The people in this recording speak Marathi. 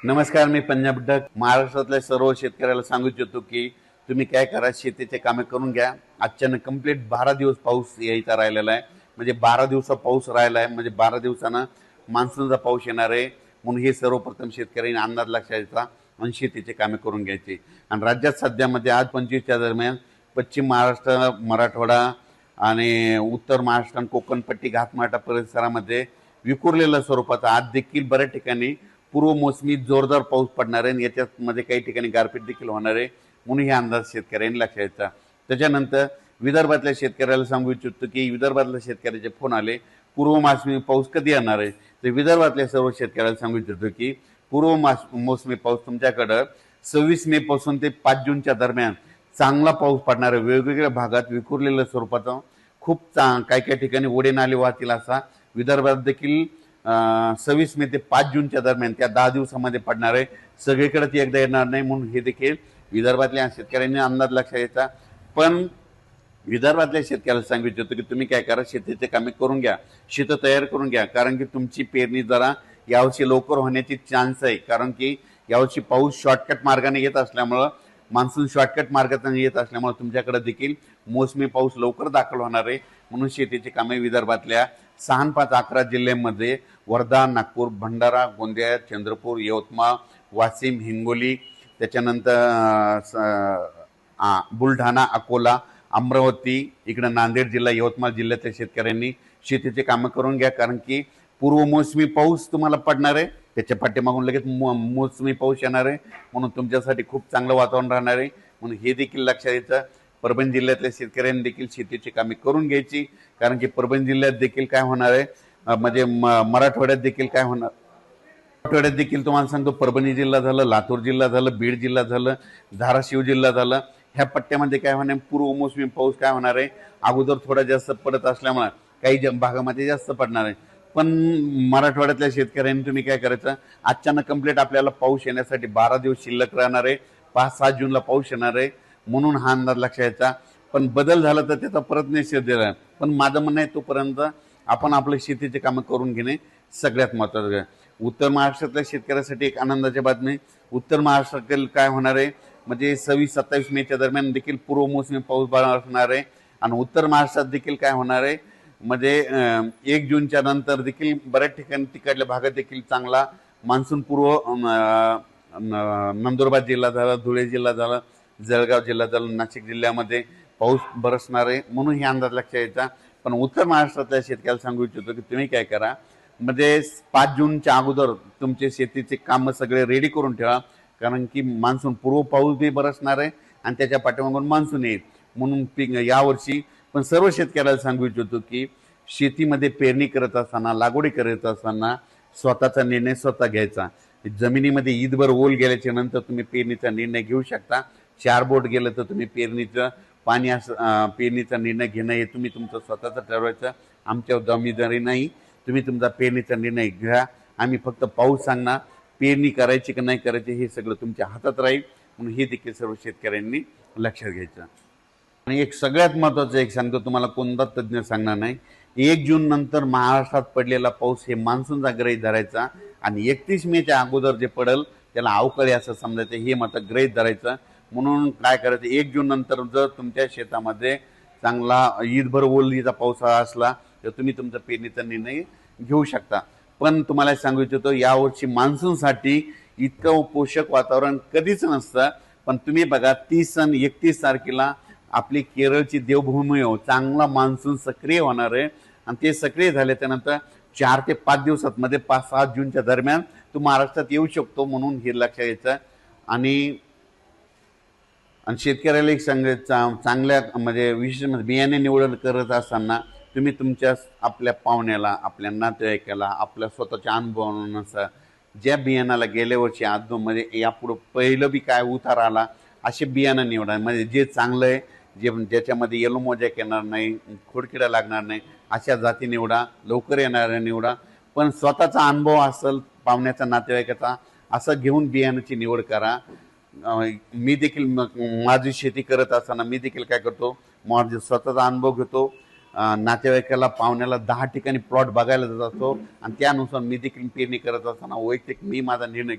नमस्कार, मी पंजाब डक. महाराष्ट्रातल्या सर्व शेतकऱ्याला सांगू इच्छितो की तुम्ही काय करा, शेतीचे कामे करून घ्या. आजच्यानं कंप्लीट 12 दिवस पाऊस यायचा राहिलेला आहे. म्हणजे 12 दिवसा पाऊस राहिला आहे, म्हणजे 12 दिवसानं मान्सूनचा पाऊस येणार आहे. म्हणून हे सर्वप्रथम शेतकऱ्यांनी अंदाज लक्षात घ्यायचा आणि शेतीचे कामे करून घ्यायचे. आणि राज्यात सध्यामध्ये आज 25च्या दरम्यान पश्चिम महाराष्ट्र, मराठवाडा आणि उत्तर महाराष्ट्र आणि कोकणपट्टी घाटमाटा परिसरामध्ये विखुरलेल्या स्वरूपाचा आज देखील बऱ्याच ठिकाणी पूर्व मोसमी जोरदार पाऊस पडणार आहे. याच्यामध्ये काही ठिकाणी गारपीट देखील होणार आहे. म्हणून हे अंदाज शेतकऱ्यांनी लक्षात घ्यायचा. त्याच्यानंतर विदर्भातल्या शेतकऱ्याला सांगू इच्छितो की विदर्भातल्या शेतकऱ्याचे फोन आले, पूर्व मोसमी पाऊस कधी येणार आहे. तर विदर्भातल्या सर्व शेतकऱ्याला सांगू इच्छितो की पूर्व मोसमी पाऊस तुमच्याकडं 26 मे पासून ते 5 जूनच्या दरम्यान चांगला पाऊस पडणार आहे. वेगवेगळ्या भागात विखुरलेल्या स्वरूपाचा खूप काही काही ठिकाणी ओढे नाले वाहतील असा विदर्भात देखील 26 मे ते 5 जूनच्या दरम्यान त्या 10 दिवसामध्ये पडणार आहे. सगळीकडे ती एकदा येणार नाही. म्हणून हे देखील विदर्भातल्या शेतकऱ्यांनी अंदाज लक्षात घ्यायचा. पण विदर्भातल्या शेतकऱ्याला सांगू इच्छितो की तुम्ही काय करा, शेतीचे कामे करून घ्या, शेत तयार करून घ्या. कारण की तुमची पेरणी जरा यावर्षी लवकर होण्याची चान्स आहे. कारण की यावर्षी पाऊस शॉर्टकट मार्गाने येत असल्यामुळं, मान्सून शॉर्टकट मार्गाने येत असल्यामुळे तुमच्याकडे देखील मोसमी पाऊस लवकर दाखल होणार आहे. म्हणून शेतीची कामे विदर्भातल्या 6, 5, 11 जिल्ह्यांमध्ये वर्धा, नागपूर, भंडारा, गोंदिया, चंद्रपूर, यवतमाळ, वाशिम, हिंगोली, त्याच्यानंतर बुलढाणा, अकोला, अमरावती, इकडं नांदेड जिल्हा, यवतमाळ जिल्ह्यातल्या शेतकऱ्यांनी शेतीचे कामं करून घ्या. कारण की पूर्व मोसमी पाऊस तुम्हाला पडणार आहे, त्याच्या पाठीमागून लगेच मोसमी पाऊस येणार आहे. म्हणून तुमच्यासाठी खूप चांगलं वातावरण राहणार आहे. म्हणून हे देखील लक्षात घ्यायचं. परभणी जिल्ह्यातल्या शेतकऱ्यांनी देखील शेतीची कामे करून घ्यायची. कारण की परभणी जिल्ह्यात देखील काय होणार आहे, म्हणजे मराठवाड्यात देखील काय होणार, मराठवाड्यात देखील तुम्हाला सांगतो, परभणी जिल्हा झालं, लातूर जिल्हा झालं, बीड जिल्हा झालं, धाराशिव जिल्हा झालं, ह्या पट्ट्यामध्ये काय होणार, पूर्व मोसमी पाऊस काय होणार आहे, अगोदर थोडा जास्त पडत असल्यामुळे काही भागामध्ये जास्त पडणार आहे. पण मराठवाड्यातल्या शेतकऱ्यांनी तुम्ही काय करायचं, अचानक कंप्लीट आपल्याला पाऊस येण्यासाठी 12 दिवस शिल्लक राहणार आहे. 5-7 जूनला पाऊस येणार आहे. म्हणून हा अंदाज लक्षात घ्यायचा. पण बदल झाला तर त्याचा परत निषेध दिला. पण माझं म्हणणं आहे, तोपर्यंत आपण आपल्या शेतीचे कामं करून घेणे सगळ्यात महत्त्वाचं आहे. उत्तर महाराष्ट्रातल्या शेतकऱ्यासाठी एक आनंदाची बातमी, उत्तर महाराष्ट्रातील काय होणार आहे, म्हणजे 26-27 मेच्या दरम्यान देखील पूर्व मोसमी पाऊस असणार आहे. आणि उत्तर महाराष्ट्रात देखील काय होणार आहे, म्हणजे 1 जूनच्या नंतर देखील बऱ्याच ठिकाणी तिकडल्या भागात देखील चांगला मान्सून पूर्व, नंदुरबार जिल्हा झाला, धुळे जिल्हा झाला, जळगाव जिल्हा झाला, नाशिक जिल्ह्यामध्ये पाऊस बरसणार आहे. म्हणून हे अंदाज लक्षात यायचा. पण उत्तर महाराष्ट्रातल्या शेतकऱ्याला सांगू इच्छितो की तुम्ही काय करा, म्हणजे 5 जूनच्या अगोदर तुमचे शेतीचे कामं सगळे रेडी करून ठेवा. कारण की मान्सून पूर्व पाऊस बी बरसणार आहे आणि त्याच्या पाठीमागून मान्सून येईल. म्हणून पीक यावर्षी पण सर्व शेतकऱ्याला सांगू इच्छितो की शेतीमध्ये पेरणी करत असताना, लागवडी करत असताना स्वतःचा निर्णय स्वतः घ्यायचा. जमिनीमध्ये ईदभर ओल गेल्याच्या नंतर तुम्ही पेरणीचा निर्णय घेऊ शकता. 4 बोट गेलं तर तुम्ही पेरणीचं पाणी पेरणीचा निर्णय घेणं हे तुम्ही तुमचं स्वतःचं ठरवायचं. आमच्या जबाबदारी नाही. तुम्ही तुमचा पेरणीचा निर्णय घ्या. आम्ही फक्त पाऊस सांगणार, पेरणी करायची की नाही करायची हे सगळं तुमच्या हातात राहील. म्हणून हे देखील सर्व शेतकऱ्यांनी लक्षात घ्यायचं. आणि एक सगळ्यात महत्त्वाचं एक सांगतो तुम्हाला, कोणता तज्ज्ञ सांगणार नाही, 1 जून नंतर महाराष्ट्रात पडलेला पाऊस हे मान्सूनचा गृहीत धरायचा. आणि 31 मेच्या अगोदर जे पडेल त्याला अवकाळी असं समजायचं, हे मात्र गृहीत धरायचं. म्हणून काय करायचं, 1 जून नंतर जर तुमच्या शेतामध्ये चांगला ईदभर ओलीचा पावसाळा असला तर तुम्ही तुमचा पेरणीचा निर्णय घेऊ शकता. पण तुम्हाला सांगू इच्छितो, यावर्षी मान्सूनसाठी इतकं पोषक वातावरण कधीच नसतं. पण तुम्ही बघा, 30 आणि 31 तारखेला आपली केरळची देवभूमी हो, चांगला मान्सून सक्रिय होणार आहे. आणि ते सक्रिय झाल्याच्या नंतर 4 ते 5 दिवसात मध्ये 5-7 जूनच्या दरम्यान तो महाराष्ट्रात येऊ शकतो. म्हणून हे लक्षात घ्यायचं. आणि शेतकऱ्याला एक चांगल्या म्हणजे विशेष बियाणे निवड करत असताना तुम्ही तुमच्या आपल्या पाहुण्याला, आपल्या नातेवाईकाला, आपल्या स्वतःच्या अनुभवानुसार ज्या बियाणाला गेल्या वर्षी आदोमध्ये यापुढं पहिलं बी काय उतार आला असे बियाणं निवडा. म्हणजे जे चांगलं आहे, ज्याच्यामध्ये येलो मोजॅक येणार नाही, खोडकिडा लागणार नाही, अशा जाती निवडा. लवकर येणाऱ्या निवडा. पण स्वतःचा अनुभव असेल, पाहुण्याचा, नातेवाईकाचा, असं घेऊन बियाणाची निवड करा. मी देखील माझी शेती करत असताना मी देखील काय करतो, माझा स्वतःचा अनुभव घेतो. नातेवाईकाला, पाहुण्याला 10 ठिकाणी प्लॉट बघायला जात असतो. आणि त्यानुसार मी देखील पेरणी करत असताना वैयक्तिक मी माझा निर्णय